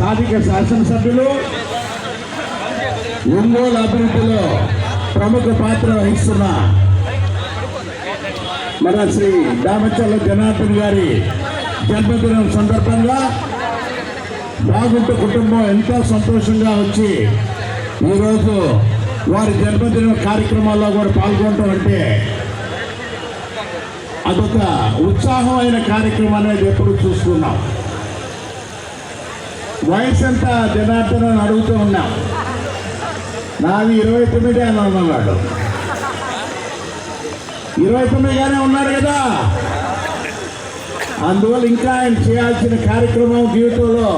స్థానిక శాసనసభ్యులు ఒంగోలు అభివృద్ధిలో ప్రముఖ పాత్ర వహిస్తున్న మన శ్రీ దామచర్ల జనార్దన్ గారి జన్మదినం సందర్భంగా బాగుంట కుటుంబం ఎంతో సంతోషంగా వచ్చి ఈరోజు వారి జన్మదిన కార్యక్రమాల్లో కూడా పాల్గొనడం అంటే అదొక ఉత్సాహమైన కార్యక్రమం అనేది ఎప్పుడు చూస్తున్నాం. వయసు ఎంత జనార్దన్ అని అడుగుతూ ఉన్నాం. నాది 29 అని అన్నాడు. 29గానే ఉన్నాడు కదా. అందువల్ల ఇంకా ఆయన చేయాల్సిన కార్యక్రమం జీవితంలో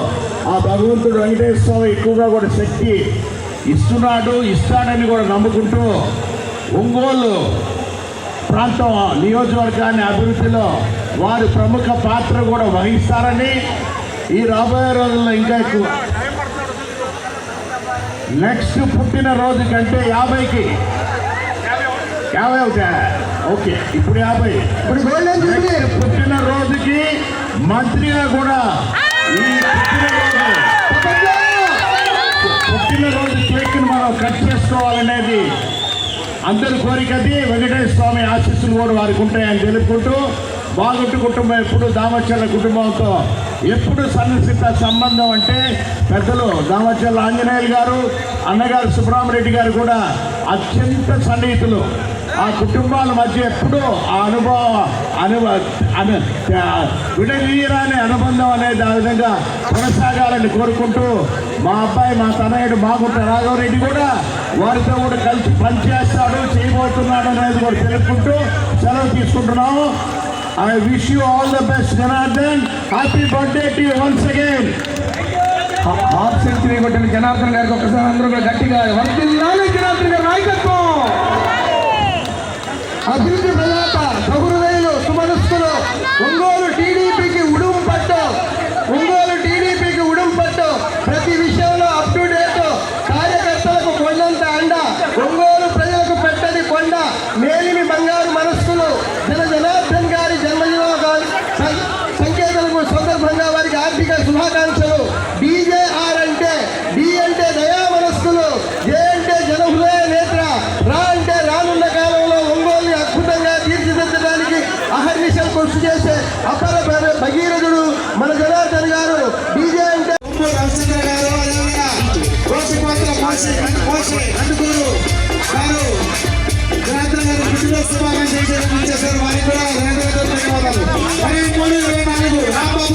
ఆ భగవంతుడు వెంకటేశ్వర స్వామి ఎక్కువగా కూడా శక్తి ఇస్తాడని కూడా నమ్ముకుంటూ ఒంగోలు ప్రాంతం నియోజకవర్గాన్ని అభివృద్ధిలో వారు ప్రముఖ పాత్ర కూడా వహిస్తారని ఈ రాబోయే రోజుల్లో ఇంకా ఎక్కువ నెక్స్ట్ పుట్టినరోజు కంటే 50కి 50 అవుతా ఓకే ఇప్పుడు 50 ఇప్పుడు పుట్టినరోజుకి మంత్రిగా కూడా ఈ పుట్టినరోజు కేక్ని మనం కట్ చేసుకోవాలనేది అందరి కోరికది. వెంకటేశ్వర స్వామి ఆశీస్సులు కూడా వారికి ఉంటాయని తెలుపుకుంటూ బాగుంటు కుటుంబం ఎప్పుడు దామచర్ల కుటుంబంతో ఎప్పుడు సన్నిహిత సంబంధం అంటే పెద్దలు దామచర్ల ఆంజనేయులు గారు అన్నగారు సుబ్రహ్మరెడ్డి గారు కూడా అత్యంత సన్నిహితులు. ఆ కుటుంబాల మధ్య ఎప్పుడూ ఆ విడదీయరాని అనుబంధం అనేది ఆ విధంగా కొనసాగాలని కోరుకుంటూ మా అబ్బాయి మా తనయుడు మాగుంట రాఘవరెడ్డి కూడా వారితో కూడా కలిసి పనిచేస్తాడు చేయబోతున్నాడు అనేది కూడా తెలుపుకుంటూ సెలవు తీసుకుంటున్నాము. I wish you all the best, Janardhan. Happy birthday to you once again. Half century కొట్టిన జనార్దన్ గారికి ఒకసారి అందరూ కూడా గట్టిగా వర్తిల్లాలి. జనార్దన్ గారి నాయకత్వం, అభివృద్ధి ప్రదాత, సహృదయులు, సుమనస్కులు, ఒంగోలు టీడీపీకి ఉడుంపట్టు, ఒంగోలు టీడీపీకి ఉడుంపట్టు, ప్రతి విషయంలో అప్ టు డేట్, కార్యకర్తలకు కొండంత అండ, ఒంగోలు ప్రజలకు పెట్టది కొండ, మేలిమి బంగారు మనస్కులు, జనార్దన్ గారి జన్మదిన సంకేతాలకు సందర్భంగా వారికి ఆర్థిక శుభాకాంక్షలు. డీజేఆర్ అంటే డి అంటే దయా మనస్కులు, జే అంటే జనహృదయ నేత్ర, రా అంటే రానున్న కాలంలో ఒంగోలుని అద్భుతంగా తీర్చిదిద్దడానికి అహర్నిశలు కృషి చేసే అపర భగీరథుడు మన జనార్దన్ గారు. డీజే అంటే శుభాకాంక్షలు వారికి కూడా ధన్యవాదాలు.